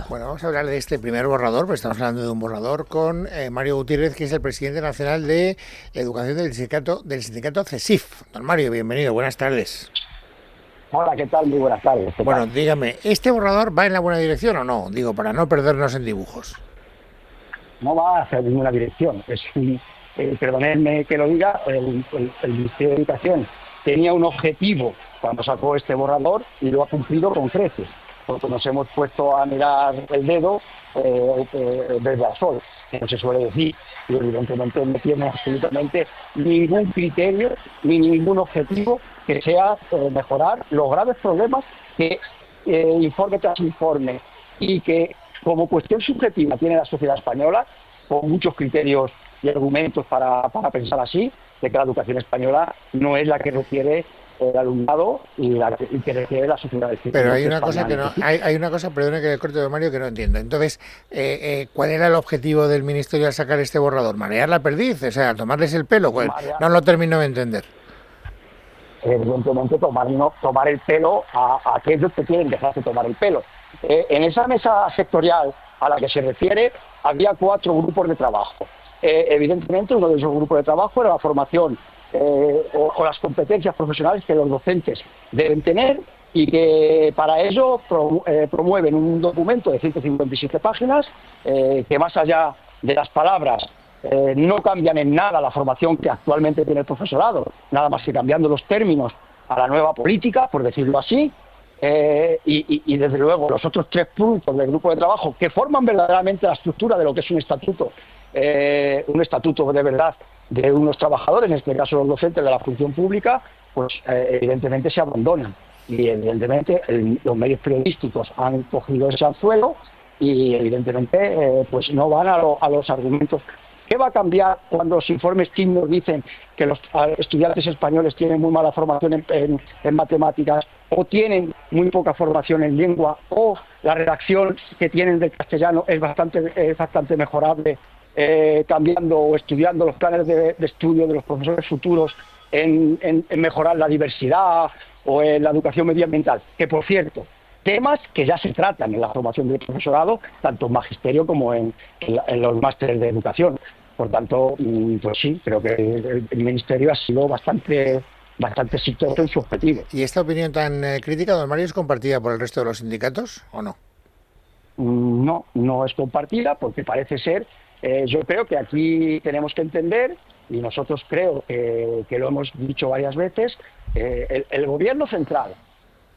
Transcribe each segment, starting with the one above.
Bueno, vamos a hablar de este primer borrador, pues estamos hablando de un borrador con Mario Gutiérrez, que es el presidente nacional de Educación del sindicato CESIF. Don Mario, bienvenido, buenas tardes. Hola, ¿qué tal? Muy buenas tardes. ¿Qué Bueno, tal? dígame, ¿este borrador va en la buena dirección o no? Digo, para no perdernos en dibujos. No va hacia ninguna dirección. Perdonadme que lo diga, el Ministerio de Educación tenía un objetivo cuando sacó este borrador y lo ha cumplido con creces, porque nos hemos puesto a mirar el dedo desde el sol, como se suele decir, y evidentemente no tiene absolutamente ningún criterio ni ningún objetivo que sea mejorar los graves problemas que informe tras informe y que como cuestión subjetiva tiene la sociedad española, con muchos criterios y argumentos para pensar así, de que la educación española no es la que requiere el alumnado y que requiere la sociedad. Pero hay una cosa que no, hay una cosa, perdone que le corte, don Mario, que no entiendo. Entonces, ¿cuál era el objetivo del ministerio al sacar este borrador? ¿Marear la perdiz? O sea, ¿tomarles el pelo? Pues no lo termino de entender. Evidentemente tomar el pelo a aquellos que quieren dejarse tomar el pelo. En esa mesa sectorial a la que se refiere había 4 grupos de trabajo. Evidentemente uno de esos grupos de trabajo era la formación o las competencias profesionales que los docentes deben tener y que para ello promueven un documento de 157 páginas que más allá de las palabras no cambian en nada la formación que actualmente tiene el profesorado, nada más que cambiando los términos a la nueva política, por decirlo así, y desde luego los otros 3 puntos del grupo de trabajo que forman verdaderamente la estructura de lo que es un estatuto de verdad de unos trabajadores, en este caso los docentes de la función pública, pues evidentemente se abandonan. Y evidentemente los medios periodísticos han cogido ese anzuelo y evidentemente pues no van a los argumentos. ¿Qué va a cambiar cuando los informes TIC nos dicen que los estudiantes españoles tienen muy mala formación en matemáticas o tienen muy poca formación en lengua o la redacción que tienen del castellano es bastante mejorable, cambiando o estudiando los planes de estudio de los profesores futuros en mejorar la diversidad o en la educación medioambiental? Que, por cierto, temas que ya se tratan en la formación del profesorado, tanto en magisterio como en los másteres de educación. Por tanto, pues sí, creo que el Ministerio ha sido bastante exitoso en su objetivo. ¿Y esta opinión tan crítica, don Mario, es compartida por el resto de los sindicatos o no? No, no es compartida porque parece ser, yo creo que aquí tenemos que entender, y nosotros creo que lo hemos dicho varias veces, el gobierno central.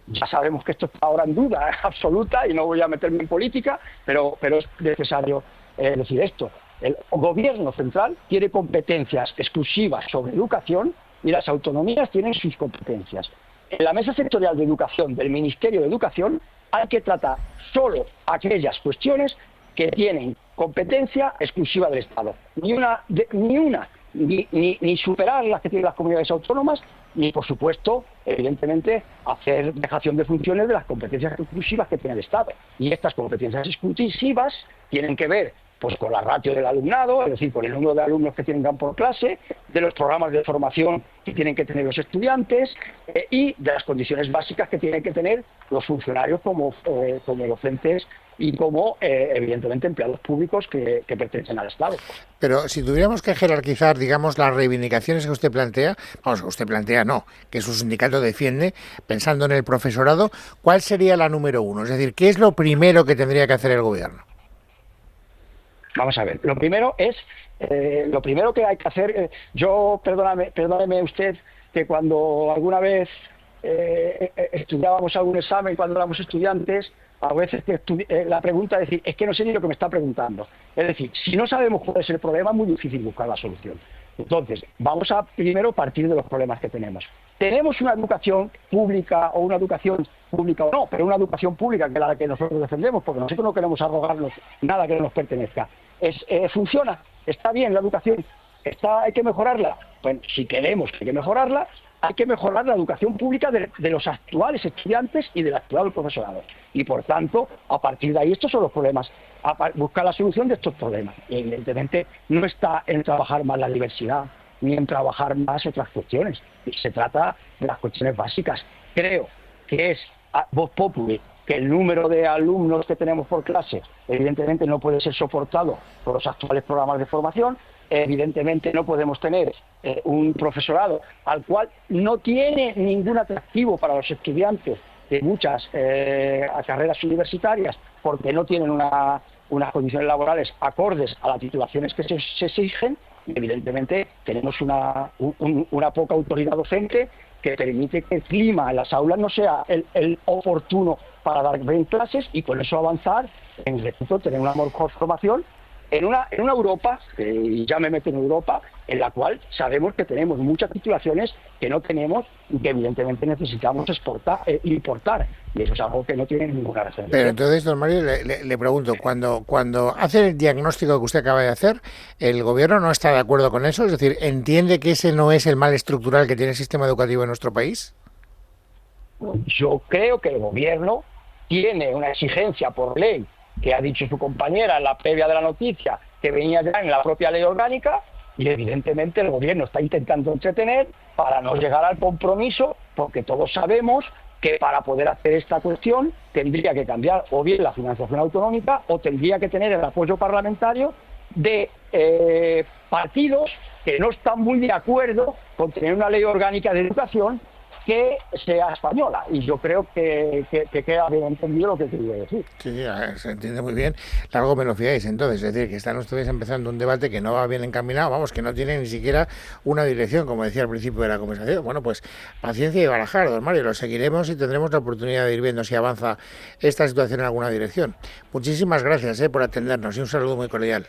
Ya sabemos que esto está ahora en duda absoluta y no voy a meterme en política, pero es necesario decir esto. El gobierno central tiene competencias exclusivas sobre educación y las autonomías tienen sus competencias. En la mesa sectorial de educación del Ministerio de Educación hay que tratar solo aquellas cuestiones que tienen competencia exclusiva del Estado. Ni superar las que tienen las comunidades autónomas, ni, por supuesto, evidentemente, hacer dejación de funciones de las competencias exclusivas que tiene el Estado. Y estas competencias exclusivas tienen que ver pues con la ratio del alumnado, es decir, con el número de alumnos que tienen por clase, de los programas de formación que tienen que tener los estudiantes y de las condiciones básicas que tienen que tener los funcionarios como docentes y como, evidentemente, empleados públicos que pertenecen al Estado. Pero si tuviéramos que jerarquizar, digamos, las reivindicaciones que usted plantea, vamos, que usted plantea no, que su sindicato defiende, pensando en el profesorado, ¿cuál sería la número 1? Es decir, ¿qué es lo primero que tendría que hacer el gobierno? Vamos a ver, lo primero que hay que hacer, perdóneme usted, que cuando alguna vez estudiábamos algún examen cuando éramos estudiantes, a veces la pregunta es decir, es que no sé ni lo que me está preguntando. Es decir, si no sabemos cuál es el problema, es muy difícil buscar la solución. Entonces, vamos a primero partir de los problemas que tenemos. Tenemos una educación pública o una educación pública o no, pero una educación pública que es la que nosotros defendemos, porque nosotros no queremos arrogarnos nada que no nos pertenezca. ¿Funciona? ¿Está bien la educación? ¿Hay que mejorarla? Bueno, si queremos que hay que mejorarla, hay que mejorar la educación pública de los actuales estudiantes y del actual profesorado. Y por tanto, a partir de ahí, estos son los problemas. Buscar la solución de estos problemas. Y evidentemente no está en trabajar más la diversidad, ni en trabajar más otras cuestiones. Se trata de las cuestiones básicas. Creo que es vox populi que el número de alumnos que tenemos por clase evidentemente no puede ser soportado por los actuales programas de formación. Evidentemente no podemos tener un profesorado al cual no tiene ningún atractivo para los estudiantes de muchas carreras universitarias, porque no tienen unas condiciones laborales acordes a las titulaciones que se exigen. Y evidentemente tenemos una poca autoridad docente que permite que el clima en las aulas no sea el oportuno para dar bien clases, y con eso avanzar en, repito, tener una mejor formación en una Europa, y ya me meto en Europa, en la cual sabemos que tenemos muchas titulaciones que no tenemos y que evidentemente necesitamos importar, y eso es algo que no tiene ninguna razón. Pero entonces, don Mario, le pregunto, cuando hace el diagnóstico que usted acaba de hacer, ¿el gobierno no está de acuerdo con eso? Es decir, ¿entiende que ese no es el mal estructural que tiene el sistema educativo en nuestro país? Yo creo que el gobierno tiene una exigencia por ley, que ha dicho su compañera en la previa de la noticia, que venía ya en la propia ley orgánica, y evidentemente el gobierno está intentando entretener para no llegar al compromiso, porque todos sabemos que para poder hacer esta cuestión tendría que cambiar o bien la financiación autonómica, o tendría que tener el apoyo parlamentario de partidos que no están muy de acuerdo con tener una ley orgánica de educación que sea española, y yo creo que queda bien entendido lo que quería decir. Sí, se entiende muy bien. Largo me lo fiáis, entonces, es decir, que están ustedes empezando un debate que no va bien encaminado, vamos, que no tiene ni siquiera una dirección, como decía al principio de la conversación. Bueno, pues paciencia y barajar, don Mario, lo seguiremos y tendremos la oportunidad de ir viendo si avanza esta situación en alguna dirección. Muchísimas gracias por atendernos y un saludo muy cordial.